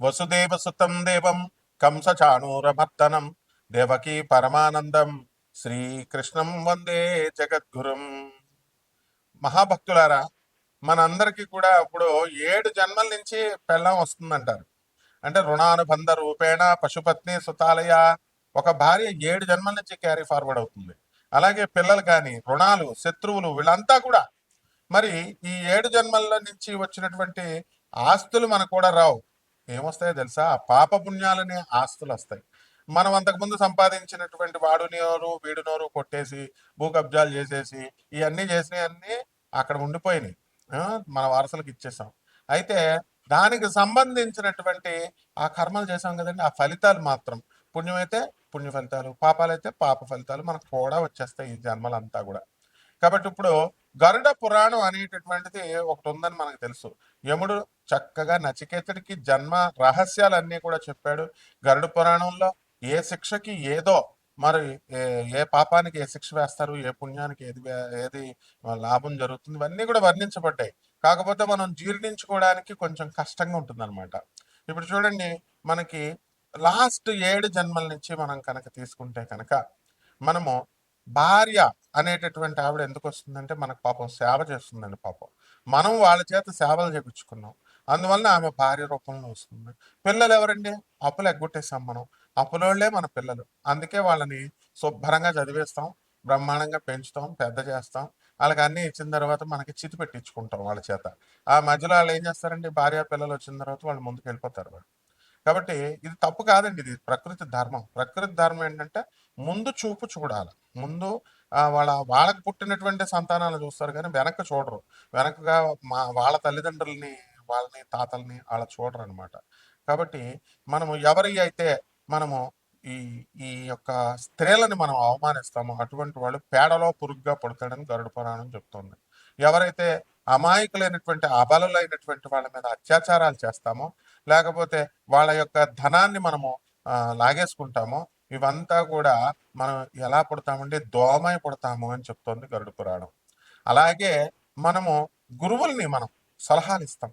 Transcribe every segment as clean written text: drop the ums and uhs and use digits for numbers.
వసుదేవసుతం దేవం కంసచాణూరమర్దనం దేవకీ పరమానందం శ్రీకృష్ణం వందే జగద్గురుం. మహాభక్తులారా, మనందరికీ కూడా ఇప్పుడు 7 జన్మల నుంచి పెళ్ళాం వస్తుందంటారు. అంటే రుణానుబంధ రూపేణ పశుపత్ని సుతాలయ, ఒక భార్య 7 జన్మల నుంచి క్యారీ ఫార్వర్డ్ అవుతుంది. అలాగే పిల్లలు కానీ, రుణాలు, శత్రువులు, వీళ్ళంతా కూడా మరి ఈ 7 జన్మల నుంచి వచ్చినటువంటి ఆస్తులు మనకు కూడా రావు. ఏమొస్తాయో తెలుసా? పాప పుణ్యాలనే ఆస్తులు వస్తాయి. మనం అంతకుముందు సంపాదించినటువంటి వాడు నోరు వీడు నోరు కొట్టేసి భూ కబ్జాలు చేసేసి ఇవన్నీ చేసినవన్నీ అక్కడ ఉండిపోయినాయి. మన వారసులకు ఇచ్చేసాం. అయితే దానికి సంబంధించినటువంటి ఆ కర్మలు చేసాం కదండి, ఆ ఫలితాలు మాత్రం పుణ్యమైతే పుణ్య ఫలితాలు, పాపాలైతే పాప ఫలితాలు మనకు కూడా వచ్చేస్తాయి ఈ జన్మలంతా కూడా. కాబట్టి ఇప్పుడు గరుడ పురాణం అనేటటువంటిది ఒకటి ఉందని మనకు తెలుసు. యముడు చక్కగా నచికేతుడికి జన్మ రహస్యాలన్నీ కూడా చెప్పాడు. గరుడ పురాణంలో ఏ శిక్షకి ఏదో, మరి ఏ పాపానికి ఏ శిక్ష వేస్తారు, ఏ పుణ్యానికి ఏది లాభం జరుగుతుంది, ఇవన్నీ కూడా వర్ణించబడ్డాయి. కాకపోతే మనం జీర్ణించుకోవడానికి కొంచెం కష్టంగా ఉంటుందన్నమాట. ఇప్పుడు చూడండి, మనకి లాస్ట్ 7 జన్మల నుంచి మనం కనుక తీసుకుంటే కనుక మనము భార్య అనేటటువంటి ఆవిడ ఎందుకు వస్తుందంటే మనకు పాపం సేవ చేస్తుందండి. పాపం మనం వాళ్ళ చేత సేవలు చేపించుకున్నాం, అందువల్ల ఆమె భార్య రూపంలో వస్తుంది. పిల్లలు ఎవరండి? అప్పులు ఎగ్గొట్టేసాం మనం, అప్పులోళ్లే మన పిల్లలు. అందుకే వాళ్ళని శుభ్రంగా చదివేస్తాం, బ్రహ్మాండంగా పెంచుతాం, పెద్ద చేస్తాం. వాళ్ళకి అన్నీ ఇచ్చిన తర్వాత మనకి చితి పెట్టించుకుంటాం వాళ్ళ చేత. ఆ మధ్యలో వాళ్ళు ఏం చేస్తారండి? భార్య పిల్లలు వచ్చిన తర్వాత వాళ్ళు ముందుకు వెళ్ళిపోతారు వాళ్ళు. కాబట్టి ఇది తప్పు కాదండి, ఇది ప్రకృతి ధర్మం. ప్రకృతి ధర్మం ఏంటంటే ముందు చూపు చూడాలి. ముందు వాళ్ళకి పుట్టినటువంటి సంతానాలు చూస్తారు కానీ వెనక్కి చూడరు. వెనకగా వాళ్ళ తల్లిదండ్రులని, వాళ్ళని, తాతల్ని వాళ్ళ చూడరు అనమాట. కాబట్టి మనము ఎవరి అయితే మనము ఈ ఈ యొక్క స్త్రీలని మనం అవమానిస్తామో అటువంటి వాళ్ళు పేడలో పురుగుగా పుడతాడని గరుడ పురాణం చెప్తుంది. ఎవరైతే అమాయకులైనటువంటి అబలులైనటువంటి వాళ్ళ మీద అత్యాచారాలు చేస్తామో, లేకపోతే వాళ్ళ యొక్క ధనాన్ని మనము లాగేసుకుంటామో, ఇవంతా కూడా మనం ఎలా పుడతామంటే దోమై పుడతాము అని చెప్తోంది గరుడ పురాణం. అలాగే మనము గురువుల్ని మనం సలహాలు ఇస్తాం,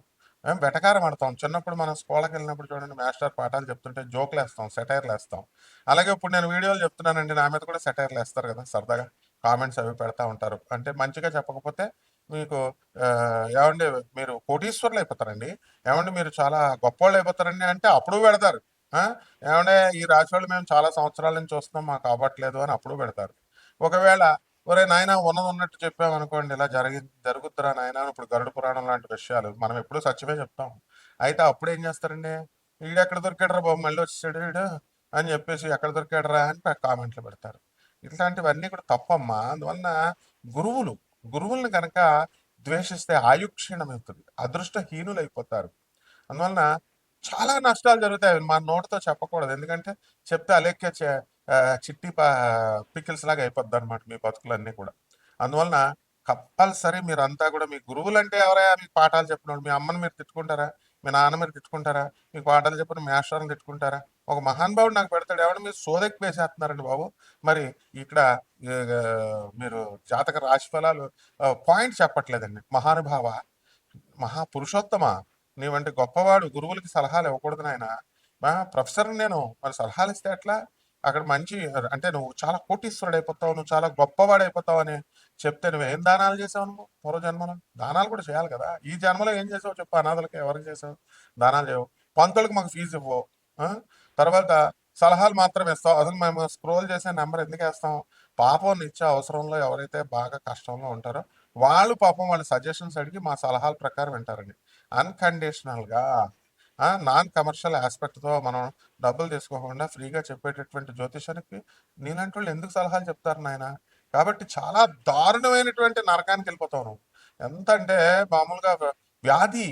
వెటకారం ఆడతాం. చిన్నప్పుడు మనం స్కూల్కి వెళ్ళినప్పుడు చూడండి, మాస్టర్ పాఠాలు చెప్తుంటే జోకులు వేస్తాం, సెటైర్లు వేస్తాం. అలాగే ఇప్పుడు నేను వీడియోలు చెప్తున్నానండి, నా మీద కూడా సెటైర్లు వేస్తారు కదా, సరదాగా కామెంట్స్ అవి పెడతా ఉంటారు. అంటే మంచిగా చెప్పకపోతే మీకు ఏమండి మీరు కోటీశ్వర్లు అయిపోతారండి, ఏమండి మీరు చాలా గొప్పవాళ్ళు అయిపోతారండి అంటే అప్పుడు పెడతారు. ఏమంటే ఈ రాశి వాళ్ళు మేము చాలా సంవత్సరాల నుంచి చూస్తున్నాం, మాకు అవ్వట్లేదు అని అప్పుడు పెడతారు. ఒకవేళ ఒరే నాయన ఉన్నది ఉన్నట్టు చెప్పామనుకోండి, ఇలా జరుగుతురా నాయన, ఇప్పుడు గరుడ పురాణం లాంటి విషయాలు మనం ఎప్పుడూ సత్యమే చెప్తాం. అయితే అప్పుడు ఏం చేస్తారండి? వీడు ఎక్కడ దొరికాడరా బాబు, మళ్ళీ వచ్చేసాడు వీడు అని చెప్పేసి, ఎక్కడ దొరికాడరా అని కామెంట్లు పెడతారు. ఇట్లాంటివన్నీ కూడా తప్పమ్మా. అందువలన గురువుల్ని కనుక ద్వేషిస్తే ఆయుక్షీణమవుతుంది, అదృష్టహీనులు అయిపోతారు. అందువలన చాలా నష్టాలు జరుగుతాయి. మా నోటితో చెప్పకూడదు, ఎందుకంటే చెప్తే అలెక్కే చిట్టి పికిల్స్ లాగా అయిపోద్ది అనమాట మీ బతుకులన్నీ కూడా. అందువలన కంపల్సరీ మీరంతా కూడా మీ గురువులంటే ఎవరైనా మీకు పాఠాలు చెప్పినోడు, మీ అమ్మని మీరు తిట్టుకుంటారా? మీ నాన్న మీరు తిట్టుకుంటారా? మీకు పాఠాలు చెప్పిన మేస్టర్ని తిట్టుకుంటారా? ఒక మహానుభావుడు నాకు పెడతాడు, ఎవరు మీరు సోదెక్కి వేసేస్తున్నారండి బాబు. మరి ఇక్కడ మీరు జాతక రాశి ఫలాలు పాయింట్ చెప్పట్లేదండి. మహానుభావ, మహాపురుషోత్తమ, నీవంటి గొప్పవాడు గురువులకి సలహాలు ఇవ్వకూడదు నాయన. ప్రొఫెసర్ నేను, మరి సలహాలు ఇస్తే ఎట్లా? అక్కడ మంచి అంటే నువ్వు చాలా కోటీశ్వరుడు అయిపోతావు, నువ్వు చాలా గొప్పవాడు అయిపోతావు అని చెప్తే నువ్వు ఏం దానాలు చేసావు? నువ్వు పూర్వజన్మలో దానాలు కూడా చేయాలి కదా. ఈ జన్మలో ఏం చేసావు చెప్పు? అనాథలకి ఎవరికి చేసావు? దానాలు చేయవు. పంతులకు మాకు ఫీజు ఇవ్వవు. తర్వాత సలహాలు మాత్రం ఇస్తావు. అసలు మేము స్క్రోల్ చేసే నెంబర్ ఎందుకు వేస్తాం? పాపం నిత్య అవసరంలో ఎవరైతే బాగా కష్టంలో ఉంటారో వాళ్ళు పాపం వాళ్ళ సజెషన్స్ అడిగి మా సలహాల ప్రకారం వింటారండి. అన్కండిషనల్గా నాన్ కమర్షియల్ ఆస్పెక్ట్తో మనం డబ్బులు తీసుకోకుండా ఫ్రీగా చెప్పేటటువంటి జ్యోతిషానికి నీలాంటి వాళ్ళు ఎందుకు సలహాలు చెప్తారు నాయన? కాబట్టి చాలా దారుణమైనటువంటి నరకానికి వెళ్ళిపోతావు నువ్వు. ఎంత అంటే మామూలుగా వ్యాధి,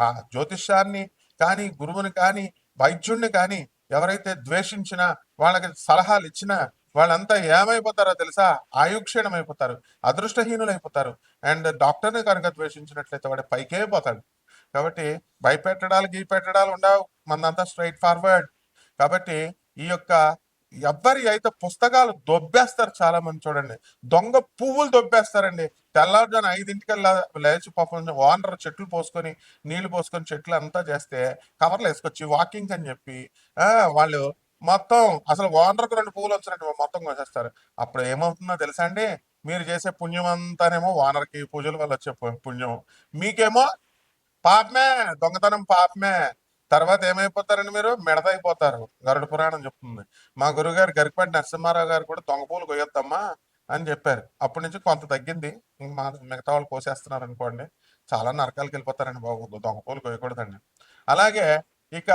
ఆ జ్యోతిష్యాన్ని కానీ, గురువుని కానీ, వైద్యుడిని కానీ ఎవరైతే ద్వేషించినా, వాళ్ళకి సలహాలు ఇచ్చినా వాళ్ళంతా ఏమైపోతారో తెలుసా? ఆయుక్షీణం అయిపోతారు, అదృష్టహీనులు అయిపోతారు. అండ్ డాక్టర్ని కనుక ద్వేషించినట్లయితే వాడు పైకే పోతాడు. కాబట్టి భయపెట్టడాలు గీపెట్టడాలు ఉండవు, మనదంతా స్ట్రైట్ ఫార్వర్డ్. కాబట్టి ఈ యొక్క ఎవ్వరి అయితే పుస్తకాలు దొబ్బేస్తారు చాలా మంది చూడండి. దొంగ పువ్వులు దొబ్బేస్తారండి. తెల్లారుజామున 5:00కల్లా లేచి పాపం ఓనర్ చెట్లు పోసుకొని, నీళ్లు పోసుకొని చెట్లు అంతా చేస్తే కవర్లు వేసుకొచ్చి వాకింగ్ అని చెప్పి వాళ్ళు మొత్తం అసలు ఓనర్‌కి 2 పువ్వులు వచ్చినట్టు మొత్తం కోసేస్తారు. అప్పుడు ఏమవుతుందో తెలుసా అండి? మీరు చేసే పుణ్యం అంతానేమో ఓనర్‌కి పూజల వల్ల వచ్చే పుణ్యం. మీకేమో పాపమే, దొంగతనం పాపమే. తర్వాత ఏమైపోతారండి మీరు? మిడతైపోతారు. గరుడ పురాణం చెప్తుంది. మా గురువుగారు గరికపాటి నరసింహారావు గారు కూడా దొంగ పూలు కొయ్యొద్దమ్మా అని చెప్పారు. అప్పటి నుంచి కొంత తగ్గింది. ఇంక మిగతా వాళ్ళు కోసేస్తున్నారు అనుకోండి. చాలా నరకాలకు వెళ్ళిపోతారండి బాబు. దొంగ పూలు కొయ్యకూడదండి. అలాగే ఇక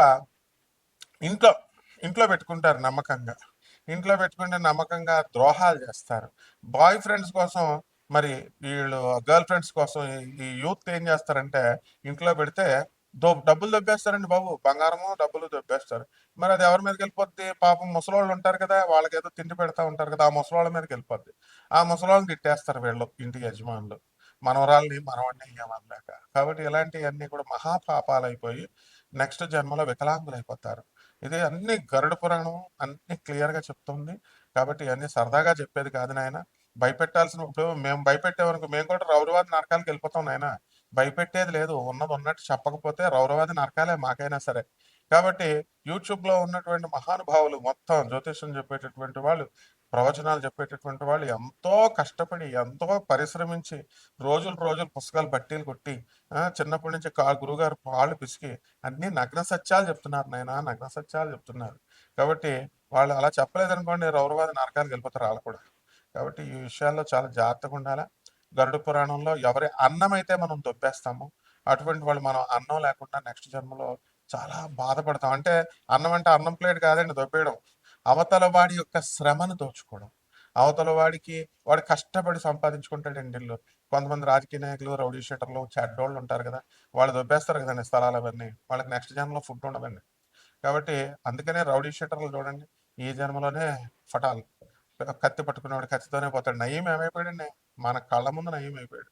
ఇంట్లో ఇంట్లో పెట్టుకుంటారు నమ్మకంగా. ఇంట్లో పెట్టుకుంటే నమ్మకంగా ద్రోహాలు చేస్తారు. బాయ్ ఫ్రెండ్స్ కోసం మరి వీళ్ళు గర్ల్ ఫ్రెండ్స్ కోసం ఈ యూత్ ఏం చేస్తారంటే ఇంట్లో పెడితే డబ్బులు దొబ్బేస్తారండి బాబు. బంగారము డబ్బులు దొబ్బేస్తారు. మరి అది ఎవరి మీదకి వెళ్ళిపోద్ది? పాపం ముసలోళ్ళు ఉంటారు కదా, వాళ్ళకి ఏదో తిండి పెడతా ఉంటారు కదా, ఆ ముసలోళ్ళ మీదకి వెళ్ళిపోద్ది. ఆ ముసలోళ్ళని తిట్టేస్తారు వీళ్ళు ఇంటి యజమానులు. మనవరాల్ని మనవాడిని ఏమనలేక. కాబట్టి ఇలాంటివన్నీ కూడా మహాపాపాలు అయిపోయి నెక్స్ట్ జన్మలో వికలాంగులు అయిపోతారు. ఇది అన్ని గరుడ పురాణం అన్ని క్లియర్ గా చెప్తుంది. కాబట్టి ఇవన్నీ సరదాగా చెప్పేది కాదు నాయన. భయపెట్టాల్సిన ఇప్పుడు మేము భయపెట్టేవరకు మేము కూడా రౌరవాది నరకాలకు వెళ్ళిపోతాం నాయన. భయపెట్టేది లేదు. ఉన్నది ఉన్నట్టు చెప్పకపోతే రౌరవాది నరకాలే మాకైనా సరే. కాబట్టి యూట్యూబ్ లో ఉన్నటువంటి మహానుభావులు మొత్తం జ్యోతిష్యం చెప్పేటటువంటి వాళ్ళు, ప్రవచనాలు చెప్పేటటువంటి వాళ్ళు ఎంతో కష్టపడి ఎంతో పరిశ్రమించి రోజులు రోజులు పుస్తకాలు బట్టీలు కొట్టి చిన్నప్పటి నుంచి గురువుగారు పాళ్ళు పిసికి అన్ని నగ్న సత్యాలు చెప్తున్నారు నాయన. నగ్న సత్యాలు చెప్తున్నారు. కాబట్టి వాళ్ళు అలా చెప్పలేదనుకోండి రౌరవాద నరకానికి వెళ్ళిపోతారు వాళ్ళు కూడా. కాబట్టి ఈ విషయాల్లో చాలా జాగ్రత్తగా ఉండాలా. గరుడ పురాణంలో ఎవరి అన్నం అయితే మనం దొబ్బేస్తామో అటువంటి వాళ్ళు మనం అన్నం లేకుండా నెక్స్ట్ జన్మలో చాలా బాధపడతాం. అంటే అన్నం అంటే అన్నం ప్లేట్ కాదండి దొబ్బేయడం. అవతల వాడి యొక్క శ్రమను దోచుకోవడం. అవతల వాడికి వాడు కష్టపడి సంపాదించుకుంటాడండి ఇల్లు. కొంతమంది రాజకీయ నాయకులు, రౌడీ షీటర్లు, చెడ్డోళ్ళు ఉంటారు కదా, వాళ్ళు దొబ్బేస్తారు కదండి స్థలాలు అవన్నీ. వాళ్ళకి నెక్స్ట్ జన్మలో ఫుడ్ ఉండదండి. కాబట్టి అందుకనే రౌడీ షీటర్లు చూడండి ఈ జన్మలోనే ఫటాల్ కత్తి పట్టుకునేవాడు కత్తితోనే పోతాడు. నయీం ఏమైపోయాడండి? మన కళ్ళ ముందు నయీం అయిపోయాడు.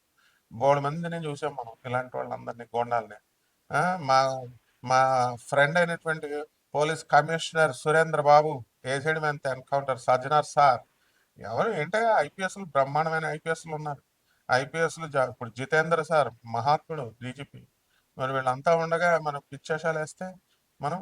బోడు మందిని చూసాం మనం ఇలాంటి వాళ్ళందరినీ గోండాల్ని. ఆ, మా మా ఫ్రెండ్ అయినటువంటి పోలీస్ కమిషనర్ సురేంద్ర బాబు ఏసైడ్ మ్యాన్ ఎన్కౌంటర్ సజ్జనార్ సార్ ఎవరు ఏంటో ఐపీఎస్లు బ్రహ్మాండమైన ఐపీఎస్లు ఉన్నారు. ఐపీఎస్లు ఇప్పుడు జితేంద్ర సార్ మహాత్ముడు డీజీపీ. మరి వీళ్ళంతా ఉండగా మనం పిచ్చేషాలు వేస్తే మనం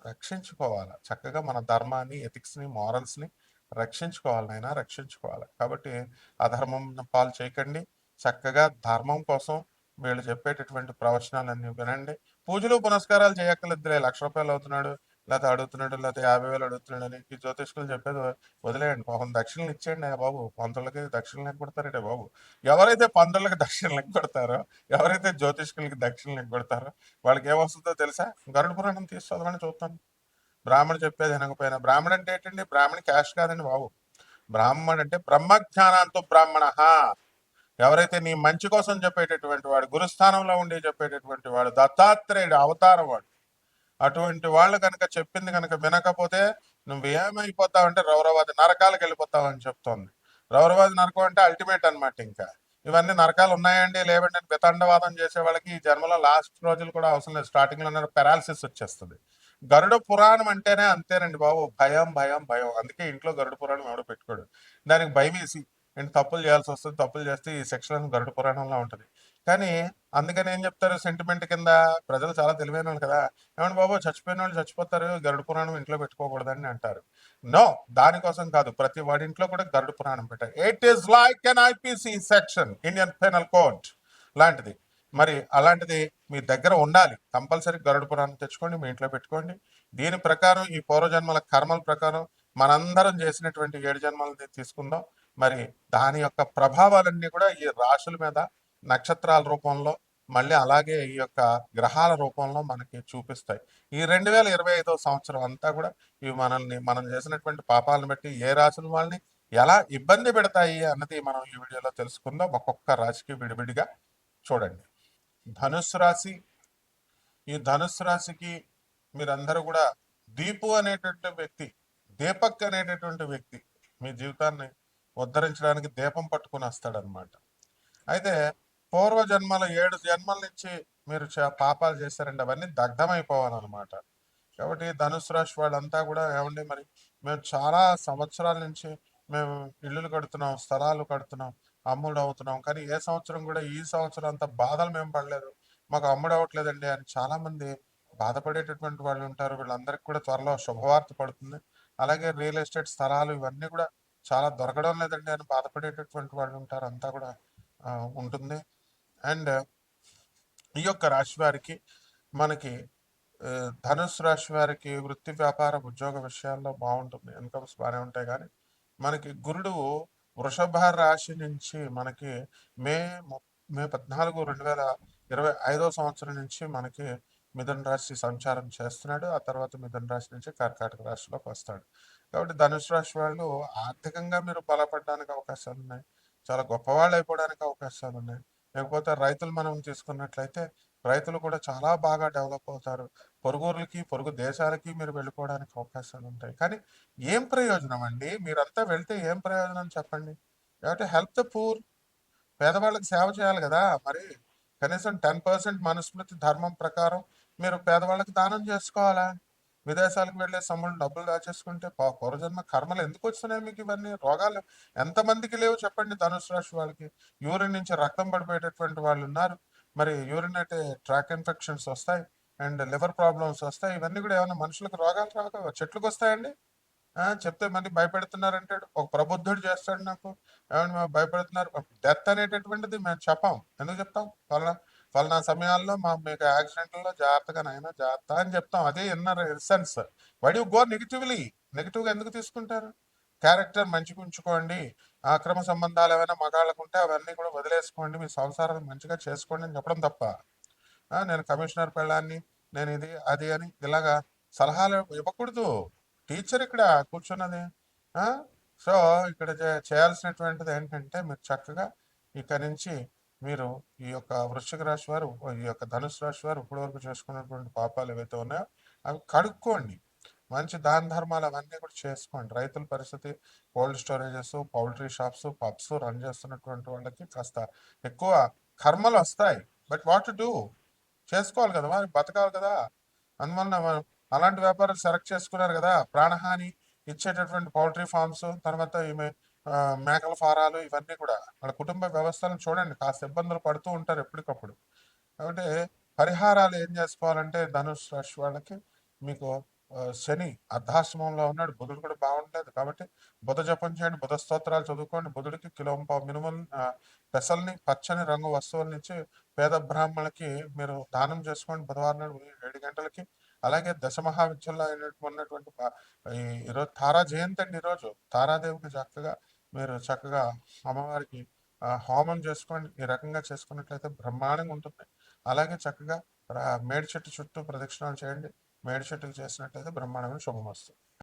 రక్షించుకోవాలి. చక్కగా మన ధర్మాన్ని, ఎథిక్స్ని, మారల్స్ని రక్షించుకోవాలి నాయన, రక్షించుకోవాలి. కాబట్టి అధర్మం పాలు చేయకండి. చక్కగా ధర్మం కోసం వీళ్ళు చెప్పేటటువంటి ప్రవచనాలన్నీ వినండి. పూజలు పునస్కారాలు చేయక్కర్లేదులే. ₹1,00,000 అవుతున్నాడు, లేకపోతే అడుగుతున్నాడు, లేకపోతే 50,000 అడుగుతున్నాడు అని ఈ జ్యోతిష్కులు చెప్పేది వదిలేయండి. పాపం దక్షిణలు ఇచ్చేయండి బాబు. పంతులకి దక్షిణలు ఎగ్గొడతారంటే బాబు. ఎవరైతే పంతులకి దక్షిణలు ఎగ్గొడతారో, ఎవరైతే జ్యోతిష్కులకి దక్షిణలు ఎగ్గొడతారో వాళ్ళకి ఏమొస్తుందో తెలుసా? గరుడ పురాణం తీసి చదవని చూస్తాను. బ్రాహ్మణ చెప్పేది వినకపోయినా. బ్రాహ్మణ అంటే ఏంటండి? బ్రాహ్మణ క్యాష్ కాదండి బాబు. బ్రాహ్మణ అంటే బ్రహ్మజ్ఞానాంతో బ్రాహ్మణ. ఎవరైతే నీ మంచి కోసం చెప్పేటటువంటి వాడు, గురుస్థానంలో ఉండి చెప్పేటటువంటి వాడు, దత్తాత్రేయుడు అవతారం వాడు, అటువంటి వాళ్ళు కనుక చెప్పింది కనుక వినకపోతే నువ్వేమైపోతావు అంటే రౌరవాది నరకాలకు వెళ్ళిపోతావు అని చెప్తోంది. రౌరవాది నరకం అంటే అల్టిమేట్ అనమాట. ఇంకా ఇవన్నీ నరకాలు ఉన్నాయండి లేవండి అని వితండవాదం చేసే వాళ్ళకి ఈ జన్మలో లాస్ట్ రోజులు కూడా అవసరం లేదు. స్టార్టింగ్ లో పెరాలసిస్ వచ్చేస్తుంది. గరుడ పురాణం అంటేనే అంతేనండి బాబు. భయం భయం భయం. అందుకే ఇంట్లో గరుడ పురాణం ఎవడో పెట్టుకోడు. దానికి భయం వేసి ఏంటి తప్పులు చేయాల్సి వస్తుంది. తప్పులు చేస్తే ఈ సెక్షన్ గరుడ పురాణంలో ఉంటది. కానీ అందుకని ఏం చెప్తారు సెంటిమెంట్ కింద? ప్రజలు చాలా తెలివైన వాళ్ళు కదా, ఏమండి బాబు చచ్చిపోయిన వాళ్ళు చచ్చిపోతారు, గరుడ పురాణం ఇంట్లో పెట్టుకోకూడదని అంటారు. నో, దానికోసం కాదు. ప్రతి వాడి ఇంట్లో కూడా గరుడ పురాణం పెట్టారు. It is like an IPC section, Indian penal code లాంటిది. మరి అలాంటిది మీ దగ్గర ఉండాలి. కంపల్సరీ గరుడ పురాణం తెచ్చుకోండి, మీ ఇంట్లో పెట్టుకోండి. దీని ప్రకారం ఈ పూర్వజన్మల కర్మల ప్రకారం మనందరం చేసినటువంటి 7 జన్మలని తీసుకుందాం. మరి దాని యొక్క ప్రభావాలన్నీ కూడా ఈ రాశుల మీద నక్షత్రాల రూపంలో, మళ్ళీ అలాగే ఈ యొక్క గ్రహాల రూపంలో మనకి చూపిస్తాయి. ఈ 2025వ సంవత్సరం అంతా కూడా ఇవి మనం చేసినటువంటి పాపాలను బట్టి ఏ రాశుల వాళ్ళని ఎలా ఇబ్బంది పెడతాయి అన్నది మనం ఈ వీడియోలో తెలుసుకుందాం. ఒక్కొక్క రాశికి విడివిడిగా చూడండి. ధనుస్సు రాశి. ఈ ధనుస్సు రాశికి మీరందరూ కూడా దీపు అనేటటువంటి వ్యక్తి, దీపక్ అనేటటువంటి వ్యక్తి మీ జీవితాన్ని ఉద్ధరించడానికి దీపం పట్టుకుని వస్తాడనమాట. అయితే పూర్వజన్మల 7 జన్మల నుంచి మీరు పాపాలు చేశారండి, అవన్నీ దగ్ధమైపోవాలన్నమాట. కాబట్టి ధనుసు రాశి వాళ్ళంతా కూడా ఏమండి మరి మేము చాలా సంవత్సరాల నుంచి మేము ఇల్లులు కడుతున్నాం, స్థలాలు కడుతున్నాం, అమ్ముడు అవుతున్నాం. కానీ ఏ సంవత్సరం కూడా ఈ సంవత్సరం అంత బాధలు మేము పడలేదు. మాకు అమ్ముడు అవ్వట్లేదండి అని చాలామంది బాధపడేటటువంటి వాళ్ళు ఉంటారు. వీళ్ళందరికీ కూడా త్వరలో శుభవార్త పడుతుంది. అలాగే రియల్ ఎస్టేట్ స్థలాలు ఇవన్నీ కూడా చాలా దొరకడం లేదండి అని బాధపడేటటువంటి వాళ్ళు ఉంటారు. అంతా కూడా ఉంటుంది. అండ్ ఈ యొక్క రాశి వారికి మనకి ధనుసు రాశి వారికి వృత్తి వ్యాపార ఉద్యోగ విషయాల్లో బాగుంటుంది. ఇన్కమ్స్ బాగానే ఉంటాయి. కానీ మనకి గురుడు వృషభ రాశి నుంచి మనకి మే మే 14, 2025 సంవత్సరం నుంచి మనకి మిథున రాశి సంచారం చేస్తున్నాడు. ఆ తర్వాత మిథున రాశి నుంచి కర్కాటక రాశిలోకి వస్తాడు. కాబట్టి ధనుసు రాశి వాళ్ళు ఆర్థికంగా మీరు బలపడడానికి అవకాశాలు ఉన్నాయి. చాలా గొప్పవాళ్ళు అయిపోవడానికి అవకాశాలు ఉన్నాయి. లేకపోతే రైతులు మనం తీసుకున్నట్లయితే రైతులు కూడా చాలా బాగా డెవలప్ అవుతారు. పొరుగురులకి, పొరుగు దేశాలకి మీరు వెళ్ళిపోవడానికి అవకాశాలు ఉంటాయి. కానీ ఏం ప్రయోజనం అండి? మీరంతా వెళ్తే ఏం ప్రయోజనం చెప్పండి? You have to help the poor. పేదవాళ్ళకి సేవ చేయాలి కదా! మరి కనీసం 10% మనుస్మృతి ధర్మం ప్రకారం మీరు పేదవాళ్ళకి దానం చేసుకోవాలా? విదేశాలకు వెళ్ళే సొమ్ములు డబ్బులు దాచేసుకుంటే పూర్వజన్మ కర్మలు ఎందుకు వస్తున్నాయి మీకు ఇవన్నీ? రోగాలు ఎంతమందికి లేవు చెప్పండి ధనుసు రాశి వాళ్ళకి? యూరిన్ నుంచి రక్తం పడిపోయేటటువంటి వాళ్ళు ఉన్నారు. మరి యూరినరీ ట్రాక్ ఇన్ఫెక్షన్స్ వస్తాయి. అండ్ లివర్ ప్రాబ్లమ్స్ వస్తాయి. ఇవన్నీ కూడా ఏమైనా మనుషులకు రోగాలు రాక చెట్లకు వస్తాయండి? చెప్తే మళ్ళీ భయపెడుతున్నారంటాడు. ఒక ప్రబుద్ధుడు చేస్తాడు నాకు. ఏమండి మేము భయపెడుతున్నారు. డెత్ అనేటటువంటిది మేము చెప్పాం. ఎందుకు చెప్తాం? ఫలానా ఫలానా సమయాల్లో మీకు యాక్సిడెంట్‌లో జాగ్రత్తగా నాయనా జాగ్రత్త అని చెప్తాం. అదే inner essence. Why do go negatively? నెగెటివ్‌గా ఎందుకు తీసుకుంటారు? క్యారెక్టర్ మంచిగా ఉంచుకోండి. అక్రమ సంబంధాలు ఏమైనా మగాళ్ళకుంటే అవన్నీ కూడా వదిలేసుకోండి. మీ సంసారాన్ని మంచిగా చేసుకోండి అని చెప్పడం తప్ప, నేను కమిషనర్ పెళ్ళాన్ని, నేను ఇది, అది అని ఇలాగా సలహాలు ఇవ్వకూడదు. టీచర్ ఇక్కడ కూర్చున్నది. ఆ? సో ఇక్కడ చేయాల్సినటువంటిది ఏంటంటే మీరు చక్కగా ఇక నుంచి మీరు ఈ యొక్క వృశ్చిక రాశి వారు, ఈ యొక్క ధనుసు రాశి వారు ఇప్పటి వరకు చేసుకున్నటువంటి పాపాలు ఏవైతే ఉన్నాయో అవి కడుక్కోండి. మంచి దాన ధర్మాలు అవన్నీ కూడా చేసుకోండి. రైతుల పరిస్థితి, cold storages, poultry shops, pubs run చేస్తున్నటువంటి వాళ్ళకి కాస్త ఎక్కువ కర్మలు వస్తాయి. But what to do? చేసుకోవాలి కదా, మరి బతకాలి కదా. అందువలన అలాంటి వ్యాపారాలు సెలెక్ట్ చేసుకున్నారు కదా. ప్రాణహాని ఇచ్చేటటువంటి పౌల్ట్రీ ఫార్మ్స్, తర్వాత ఈమె మేకల ఫారాలు, ఇవన్నీ కూడా వాళ్ళ కుటుంబ వ్యవస్థలను చూడండి, కాస్త ఇబ్బందులు పడుతూ ఉంటారు ఎప్పటికప్పుడు. కాబట్టి పరిహారాలు ఏం చేసుకోవాలంటే ధనుష్ రాశి వాళ్ళకి మీకు శని అర్ధాశ్రమంలో ఉన్నాడు. బుధుడు కూడా బాగుండలేదు. కాబట్టి బుధ జపం చేయండి, బుధ స్తోత్రాలు చదువుకోండి. బుధుడికి కిలో మినిమం పెసల్ని, పచ్చని రంగు వస్తువుల నుంచి పేద బ్రాహ్మణులకి మీరు దానం చేసుకోండి బుధవారం నాడు ఉదయం 7 గంటలకి. అలాగే దశ మహావిద్యలో ఉన్నటువంటి ఈరోజు తారా జయంతి అండి. ఈరోజు తారాదేవికి చక్కగా అమ్మవారికి హోమం చేసుకోండి. ఈ రకంగా చేసుకున్నట్లయితే బ్రహ్మాండంగా ఉంటుంది. అలాగే చక్కగా మేడి చెట్టు చుట్టూ ప్రదక్షిణాలు చేయండి. మేడి చెట్టులు చేసినట్లయితే బ్రహ్మాండమైన శుభం వస్తుంది.